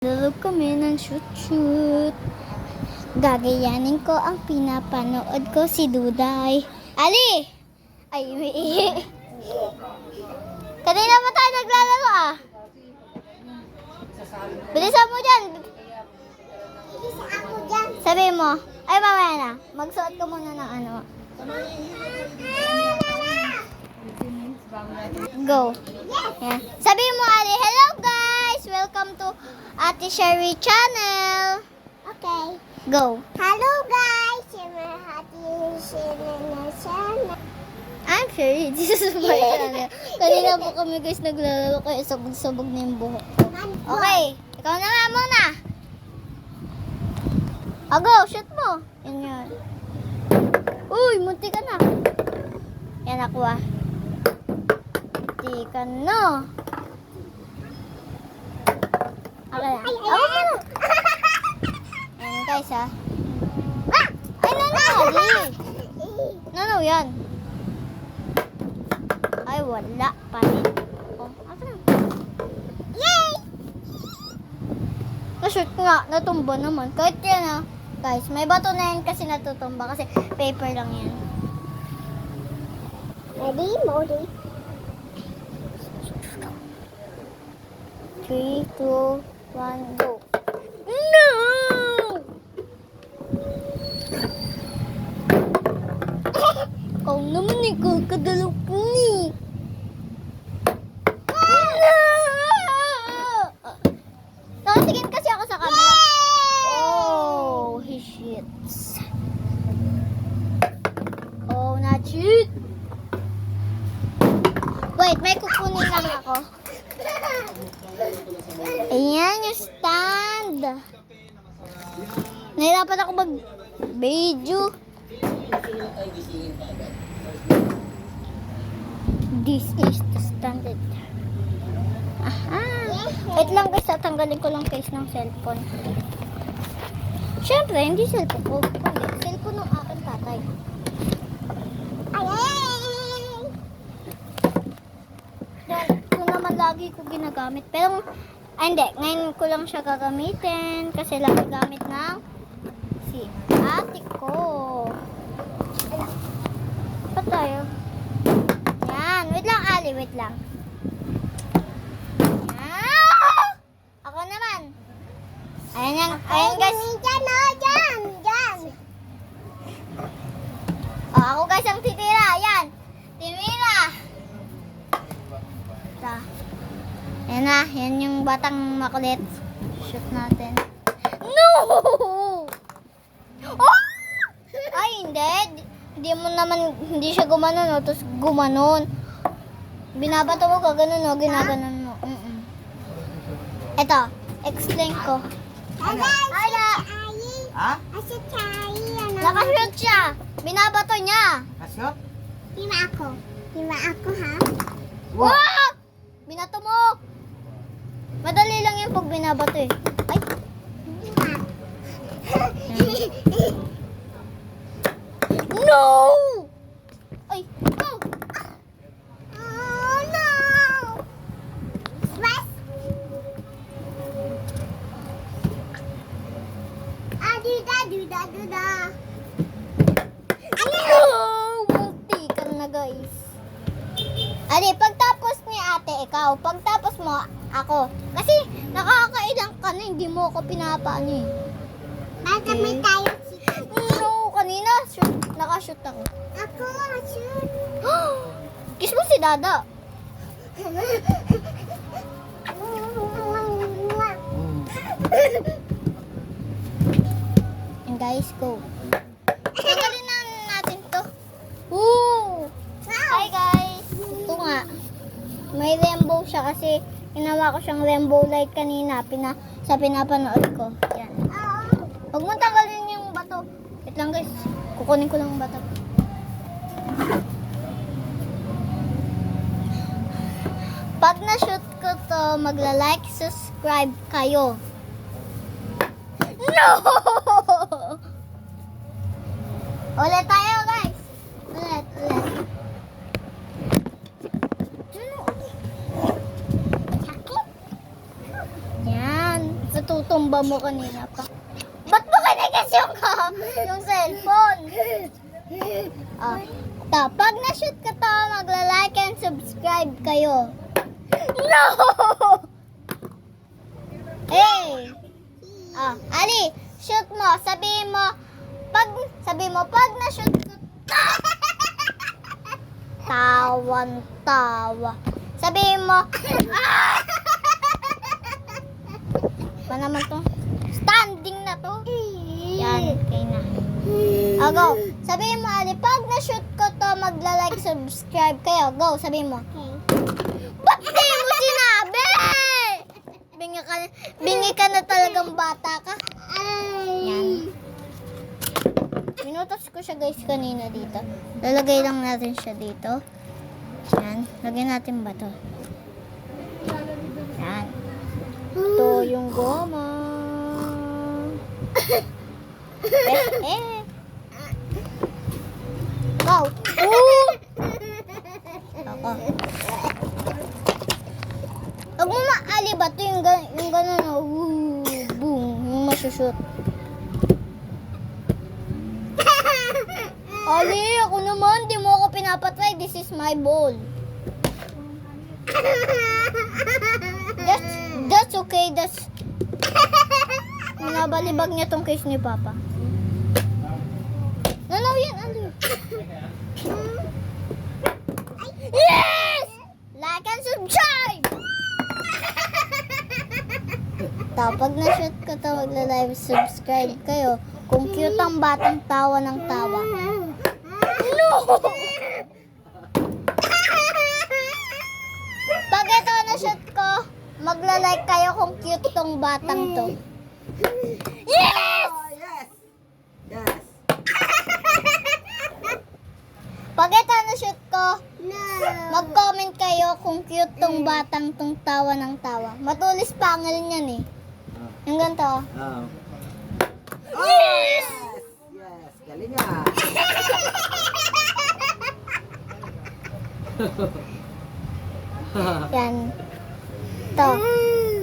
Laro kami ng shoot-shoot. Gagayanin ko ang pinapanood ko si Duday. Ali! Ay, umiihi. Kanina pa tayo naglalaro ah. Bilisan mo dyan. Sabi mo. Ay, mamaya na. Magsuot ko muna ng ano. Go. Yeah. Sabi mo, Ali, hello guys! Welcome to Ate Sherry channel. Okay. Go. Hello guys! Ate Sherry channel. I'm Sherry. This is my channel. Kanina po kami guys naglalaro kaya sabog-sabog na yung buhok ko. Okay. Ikaw na nga muna. Go. Shoot mo. Yan yun. Uy, munti ka na. Yan ako ah. Munti ka na. Okay na. Ako muna. Ayan guys ah. Ay, nanali. Nano yan? Ay, wala pa rin. Oh, ako na. Yay! Na-shoot nga. Natumba naman. Kahit yan ah. Guys, may bato na yan kasi natutumba kasi paper lang yan. Ready, Modi? 3, 2, 1, go. No! Ikaw naman ikaw, kadalaw po ni. No! Nakatingin kasi ako sa camera. Oh, he shits. Oh, na-cheat. Wait, may kukunin lang ako. Ayan yung stand. Nahirapan ako mag-video. This is the standard. Aha. Wait lang guys, tatanggalin ko lang case ng cellphone. Siyempre, hindi cellphone ko. Hindi, cellphone ng aking tatay. Ito naman lagi ko ginagamit. Pero, hindi. Ngayon ko lang siya gagamitin. Kasi lagi gamit ng si ate ko. Pa tayo? Yan. Wait lang, Ali. Wait lang. Yan. Ako naman. Ayan yan. Ayan guys. Oh, ako guys ang titira. Ayan. Timira. Ito. Ayan na. Yan yung batang makulit. Shoot natin. No! Oh! Ay, hindi. Hindi mo naman, hindi siya gumanon. O, tapos gumanon. Binabato mo ka, ganun o. Ginaganon mo. Ito. Explain ko. Ano? Ha? Nakashoot siya. Binabato niya. Kasyot? Lima ako ha? Wow! Binato mo. Madali lang yung pag binabato eh. Ay. No! Ay. Oh. Oh no! Stress? Duda. No! Munti ka na guys. Ali, pagtapos ni ate, ikaw. Pagtapos mo, ako. Kasi nakakailang ka na, hindi mo ako pinapaano eh. Bakit may tayo No, kanina, shoot, nakashoot ako. Ako, shoot. Kiss mo si Dada. And guys, go. Tanggalin na natin to. Woo! Hi guys! Ito nga. May rainbow siya kasi ginawa ko siyang rainbow light kanina sa pinapanood ko. Yan. Huwag mo tanggalin yung bato. Wait lang guys. Kukunin ko lang yung bato. Pag na-shoot ko to, magla-like, subscribe kayo. No! Ulit tayo guys. Ulit. Sakit. Yan. itutumba mo kanina pa. Ba't mo kinigas yung cellphone? Pag na-shoot ka to, magla-like and subscribe kayo. No! Hey! Ali, shoot mo. Sabihin mo, pag na-shoot ko, tawan-tawa. Sabihin mo, pa naman to? Standing na to. Yan, okay na. Go. Sabihin mo, Ali, pag na-shoot ko to, magla-like, subscribe kayo. Go, sabihin mo. Ba't di mo sinabi? Bingi ka na talagang bata ka. Yan. Minutos ko siya guys kanina dito. Lalagay lang natin siya dito. Yan. Lagyan natin ba to? Yan. Ito yung goma. Go! Ako. Huwag mo maali ba ito yung gano'n na boom, yung masushoot. Ali, ako naman, di mo ako pinapatry. This is my ball. That's okay, Nabalibag niya tong case ni Papa. Nanaw yan, Ali. Yes! Like and subscribe! Pag na-shoot ko to, magla-live subscribe kayo. Kung cute ang batang tawa ng tawa. No! Pag ito na-shoot ko, magla-like kayo kung cute tong batang to. Yes! Yes! Pag ito na-shoot ko, mag-comment kayo kung cute tong batang tong tawa ng tawa. Matulis pangal niyan eh. Yung ganito. Yes! Yes! Galing nga! Yan. To.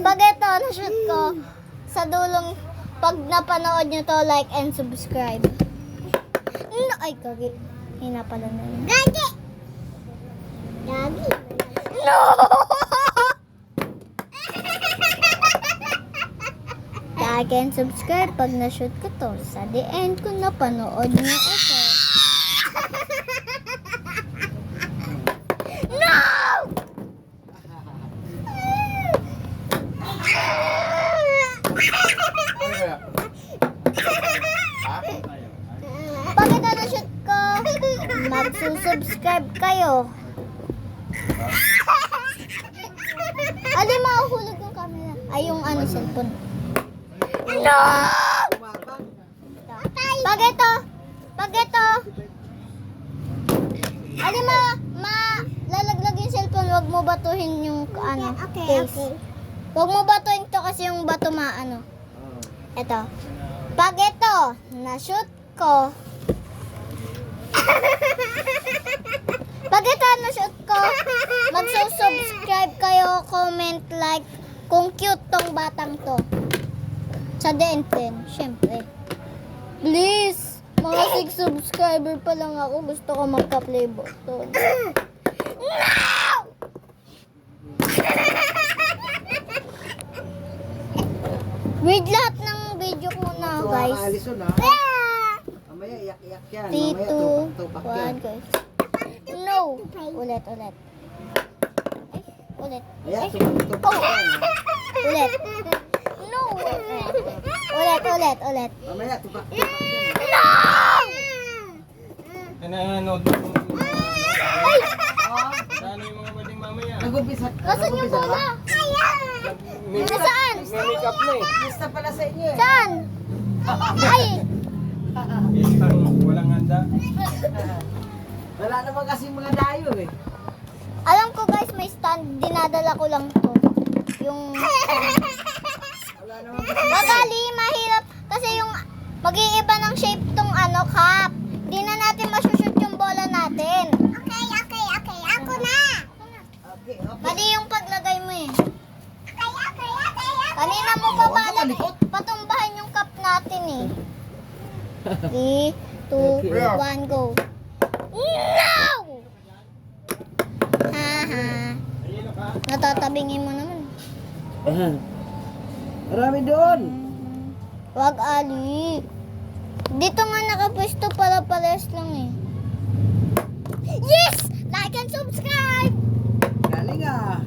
Pag ito na-shoot ko, sa dulong, pag napanood nyo to, like and subscribe. No, ay, kagi. Hina pala na yun. Gagi! Gagi! No! Like and subscribe pag na-shoot ko to. Sa the end, kung napanood nyo ito. No! Pag ito na-shoot ko, magsusubscribe kayo. Ali, mahuhulog yung camera. Ay, yung cellphone. No! Pag ito, ali, lalaglag yung cellphone, wag mo batuhin yung case. Wag mo batuhin to kasi yung bato Ito. Pag ito, na-shoot ko, pag ito na-shoot ko, magsusubscribe kayo, comment, like, kung cute tong batang to. Sa the end din, syempre. Please, mga 6 subscriber pa lang ako, gusto ko magka-play button. No! Read lahat ng video ko na, guys. Alison ha? Mamaya iyak-iyak yan. 3, Mamaya 2, tupak 1, yan. guys. No! Ulit. Ulit. Mamaya tupak yan. Ulit. No! Ulit. Mamaya tupak yan. No! Nanonood mo kung Ay! saan yung mga wedding mamaya. Nag-umpisa. Nasaan yung bola? Nasaan? May makeup na eh. Lista pala sa inyo eh. Saan? Ay! Pang walang handa. Wala naman kasi mga dayo eh. Alam ko guys, may stand. Dinadala ko lang to. Yung... Wala naman kasi. Magali, mahirap. Kasi yung mag-iiba ng shape tong cup. Di na natin masushoot yung bola natin. Okay. Ako na! Okay. Mali yung paglagay mo eh. Okay. Kanina mo pa balak patumbahan yung cup natin eh. 3, 2, 1, go. No! Haha. Natatabingin mo naman. Marami doon. Wag Ali. Dito nga nakapwesto para pares lang eh. Yes! Like and subscribe! Galing ah.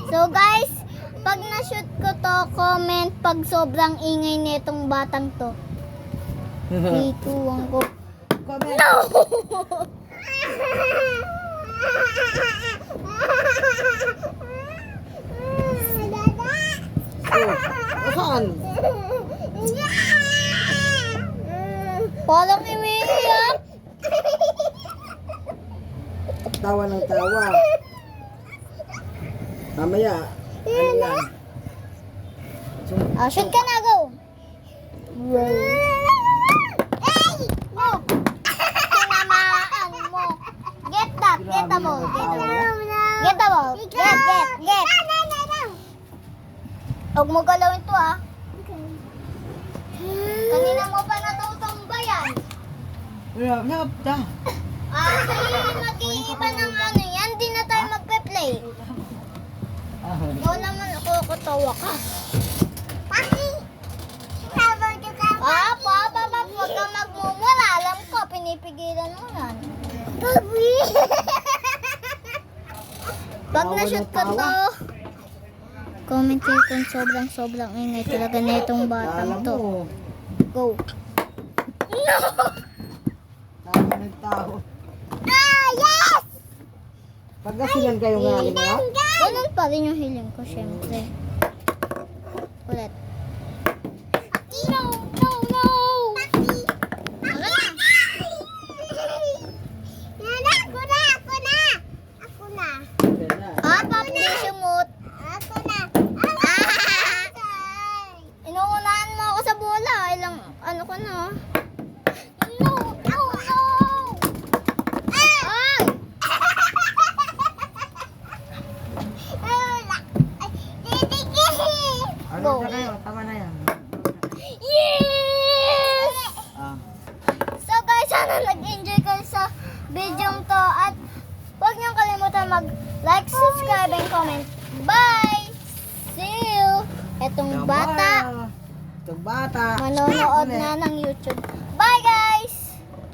So guys, pag na-shoot ko to, comment pag sobrang ingay nitong batang to. 3, 2, 1, go. Comment. No! Oh, saan? Parang umiiyak. Tawa ng tawa. Mamaya. Ano yan? Ah, shoot ka na, go. Hey! No! Tinamaan mo. Get that. Get the ball. Get the ball. Get the ball. Get. Huwag mo galawin to ah. Kanina mo pa natutumba yan. Hirap ta. Ah, hindi mag-iiba ng ano yan. Di na tayo magpe-play. Ikaw naman ako katawa ka. Papa, huwag ka magmumula. Alam ko, pinipigilan mo yan. Pag na-shoot ko to, comment kayo kung sobrang ingay talaga na itong batang Alam to. mo. Go. No! Tawa ng tao. Ah, yes! Pagkasilan kayo nga na. Ganun pa rin yung hiling ko, syempre. Ulit. No! Ah, papi, sumut. Inuunahan mo ako sa bola. Ilang, ano ko na. No! Ay! Ano na kayo? Tama na yan. Yes! Ah. So guys, sana nag-enjoy kayo sa video to at huwag niyong kalimutan mag-like, subscribe, and comment. Bye! See you! Etong bata, Itong bata. manonood na ng YouTube.